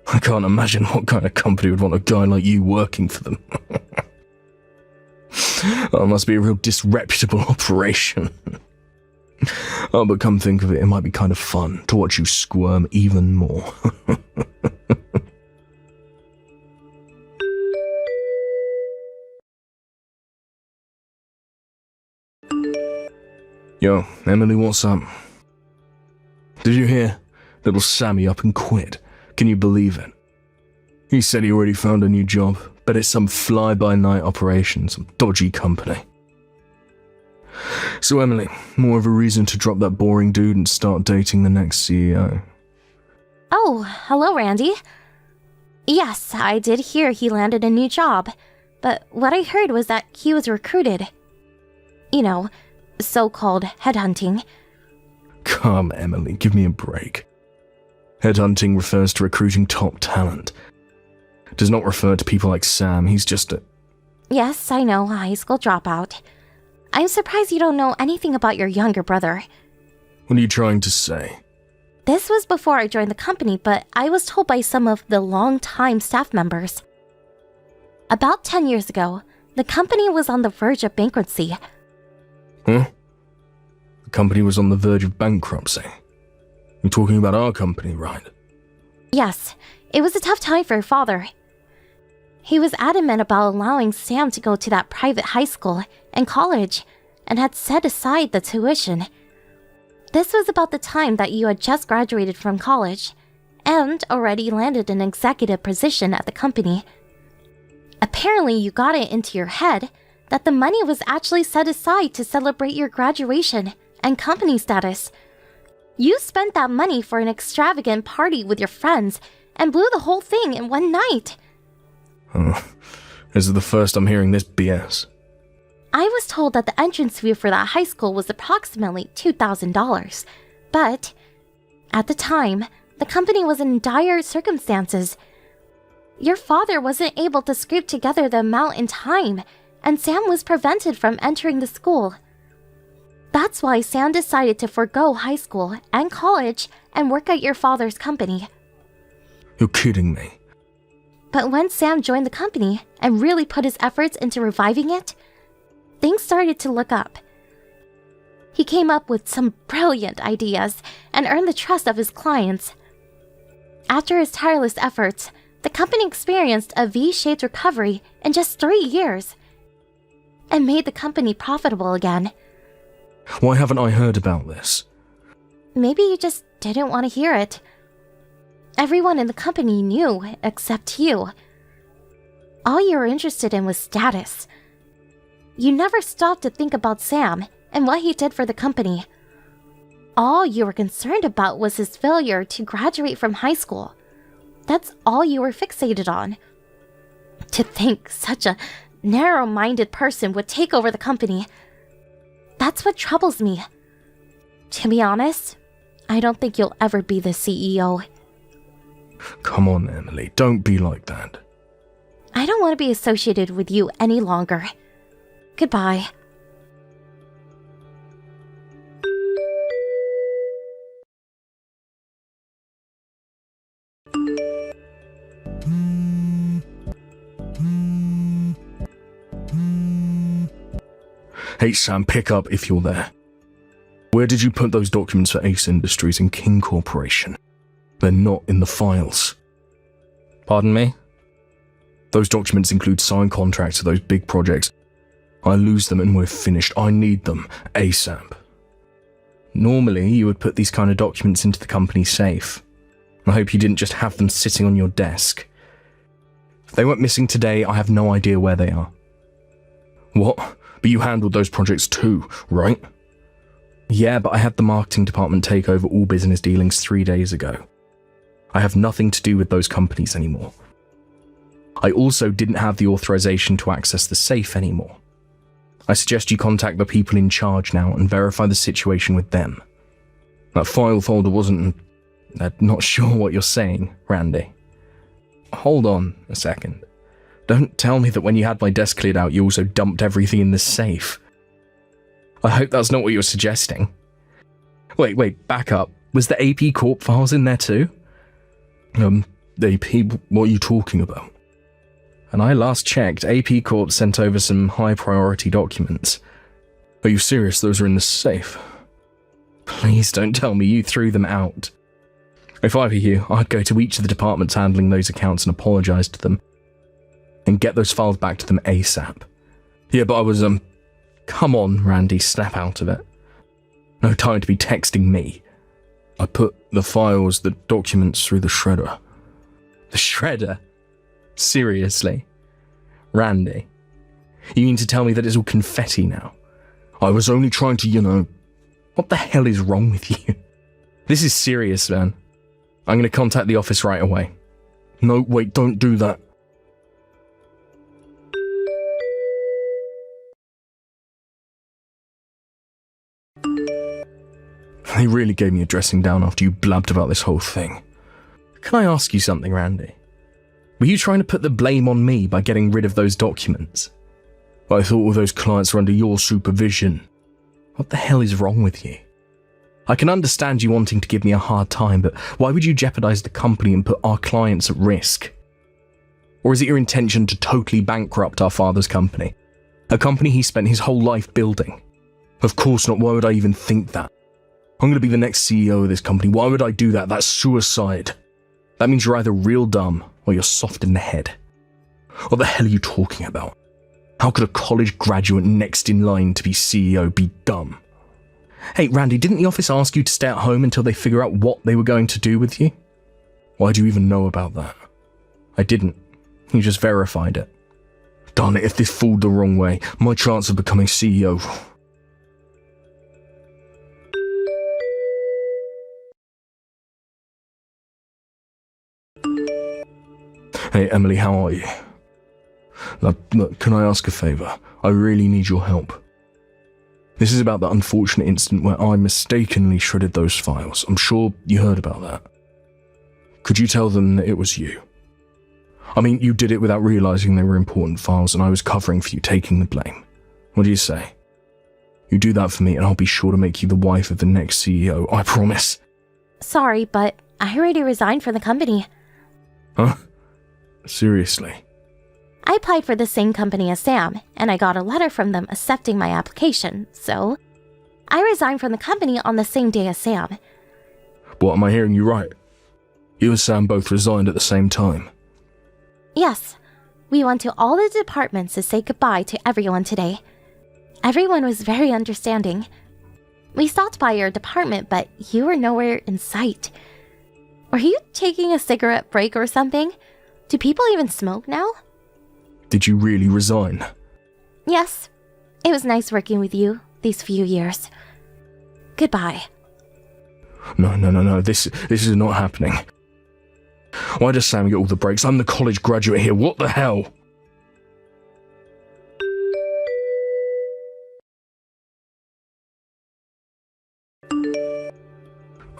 Speaker 7: I can't imagine what kind of company would want a guy like you working for them. That must be a real disreputable operation. Oh, but come think of it, it might be kind of fun to watch you squirm even more. Yo, Emily, what's up? Did you hear? Little Sammy up and quit. Can you believe it? He said he already found a new job, but it's some fly-by-night operation, some dodgy company. So Emily, more of a reason to drop that boring dude and start dating the next CEO.
Speaker 8: Oh, hello, Randy. Yes, I did hear he landed a new job, but what I heard was that he was recruited. You know, so-called headhunting.
Speaker 7: Come, Emily, give me a break. Headhunting refers to recruiting top talent. It does not refer to people like Sam, he's just a...
Speaker 8: Yes, I know, high school dropout. I'm surprised you don't know anything about your younger brother.
Speaker 7: What are you trying to say?
Speaker 8: This was before I joined the company, but I was told by some of the long-time staff members. About 10 years ago, the company was on the verge of bankruptcy.
Speaker 7: Huh? The company was on the verge of bankruptcy? You're talking about our company, right?
Speaker 8: Yes, it was a tough time for your father. He was adamant about allowing Sam to go to that private high school and college, and had set aside the tuition. This was about the time that you had just graduated from college, and already landed an executive position at the company. Apparently, you got it into your head that the money was actually set aside to celebrate your graduation and company status. You spent that money for an extravagant party with your friends and blew the whole thing in one night.
Speaker 7: Oh, this is the first I'm hearing this BS.
Speaker 8: I was told that the entrance fee for that high school was approximately $2,000, but at the time, the company was in dire circumstances. Your father wasn't able to scrape together the amount in time, and Sam was prevented from entering the school. That's why Sam decided to forego high school and college and work at your father's company.
Speaker 7: You're kidding me.
Speaker 8: But when Sam joined the company and really put his efforts into reviving it, things started to look up. He came up with some brilliant ideas and earned the trust of his clients. After his tireless efforts, the company experienced a V-shaped recovery in just 3 years and made the company profitable again.
Speaker 7: Why haven't I heard about this?
Speaker 8: Maybe you just didn't want to hear it. Everyone in the company knew except you. All you were interested in was status. You never stopped to think about Sam and what he did for the company. All you were concerned about was his failure to graduate from high school. That's all you were fixated on. To think such a narrow-minded person would take over the company. That's what troubles me. To be honest, I don't think you'll ever be the CEO.
Speaker 7: Come on, Emily, don't be like that.
Speaker 8: I don't want to be associated with you any longer. Goodbye.
Speaker 7: Hey Sam, pick up if you're there. Where did you put those documents for Ace Industries and King Corporation? They're not in the files.
Speaker 9: Pardon me?
Speaker 7: Those documents include signed contracts for those big projects. I lose them and we're finished. I need them ASAP.
Speaker 9: Normally, you would put these kind of documents into the company safe. I hope you didn't just have them sitting on your desk. If they went missing today, I have no idea where they are.
Speaker 7: What? But you handled those projects too, right?
Speaker 9: Yeah, but I had the marketing department take over all business dealings 3 days ago. I have nothing to do with those companies anymore. I also didn't have the authorization to access the safe anymore. I suggest you contact the people in charge now and verify the situation with them.
Speaker 7: That file folder wasn't...
Speaker 9: I'm not sure what you're saying, Randy. Hold on a second. Don't tell me that when you had my desk cleared out, you also dumped everything in the safe. I hope that's not what you're suggesting. Wait, back up. Was the AP Corp files in there too?
Speaker 7: AP, what are you talking about?
Speaker 9: And I last checked, AP Corp sent over some high-priority documents.
Speaker 7: Are you serious? Those are in the safe.
Speaker 9: Please don't tell me you threw them out. If I were you, I'd go to each of the departments handling those accounts and apologise to them. And get those files back to them ASAP.
Speaker 7: Yeah, but I was,
Speaker 9: Come on, Randy, snap out of it. No time to be texting me.
Speaker 7: I put the files, the documents through the shredder.
Speaker 9: The shredder? Seriously? Randy, you mean to tell me that it's all confetti now?
Speaker 7: I was only trying to,
Speaker 9: What the hell is wrong with you? This is serious, man. I'm going to contact the office right away.
Speaker 7: No, wait, don't do that. They really gave me a dressing down after you blabbed about this whole thing.
Speaker 9: Can I ask you something, Randy? Were you trying to put the blame on me by getting rid of those documents?
Speaker 7: I thought all those clients were under your supervision.
Speaker 9: What the hell is wrong with you? I can understand you wanting to give me a hard time, but why would you jeopardize the company and put our clients at risk? Or is it your intention to totally bankrupt our father's company? A company he spent his whole life building?
Speaker 7: Of course not, why would I even think that? I'm going to be the next CEO of this company. Why would I do that? That's suicide.
Speaker 9: That means you're either real dumb or you're soft in the head.
Speaker 7: What the hell are you talking about? How could a college graduate next in line to be CEO be dumb?
Speaker 9: Hey, Randy, didn't the office ask you to stay at home until they figure out what they were going to do with you?
Speaker 7: Why do you even know about that?
Speaker 9: I didn't. You just verified it.
Speaker 7: Darn it, if this fooled the wrong way, my chance of becoming CEO... Hey, Emily, how are you? Look, can I ask a favour? I really need your help. This is about the unfortunate incident where I mistakenly shredded those files. I'm sure you heard about that. Could you tell them that it was you? I mean, you did it without realising they were important files, and I was covering for you taking the blame. What do you say? You do that for me, and I'll be sure to make you the wife of the next CEO, I promise.
Speaker 8: Sorry, but I already resigned from the company.
Speaker 7: Huh? Seriously?
Speaker 8: I applied for the same company as Sam, and I got a letter from them accepting my application, so I resigned from the company on the same day as Sam.
Speaker 7: What, am I hearing you right? You and Sam both resigned at the same time?
Speaker 8: Yes. We went to all the departments to say goodbye to everyone today. Everyone was very understanding. We stopped by your department, but you were nowhere in sight. Were you taking a cigarette break or something? Do people even smoke now?
Speaker 7: Did you really resign?
Speaker 8: Yes. It was nice working with you these few years. Goodbye.
Speaker 7: No. This is not happening. Why does Sam get all the breaks? I'm the college graduate here. What the hell?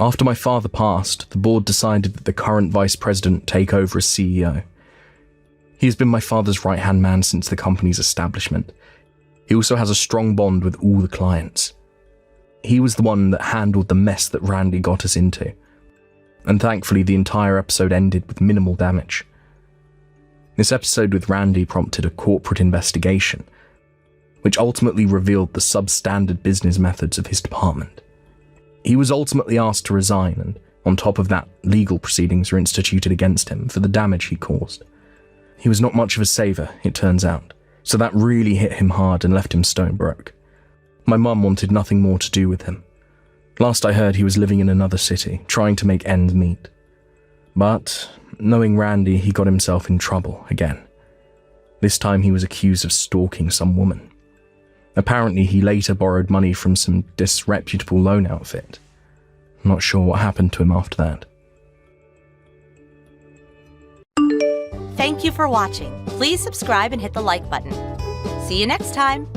Speaker 9: After my father passed, the board decided that the current vice president take over as CEO. He has been my father's right-hand man since the company's establishment. He also has a strong bond with all the clients. He was the one that handled the mess that Randy got us into. And thankfully, the entire episode ended with minimal damage. This episode with Randy prompted a corporate investigation, which ultimately revealed the substandard business methods of his department. He was ultimately asked to resign, and on top of that, legal proceedings were instituted against him for the damage he caused. He was not much of a saver, it turns out, so that really hit him hard and left him stone broke. My mum wanted nothing more to do with him. Last I heard, he was living in another city, trying to make ends meet. But, knowing Randy, he got himself in trouble again. This time he was accused of stalking some woman. Apparently, he later borrowed money from some disreputable loan outfit. Not sure what happened to him after that.
Speaker 3: Thank you for watching. Please subscribe and hit the like button. See you next time.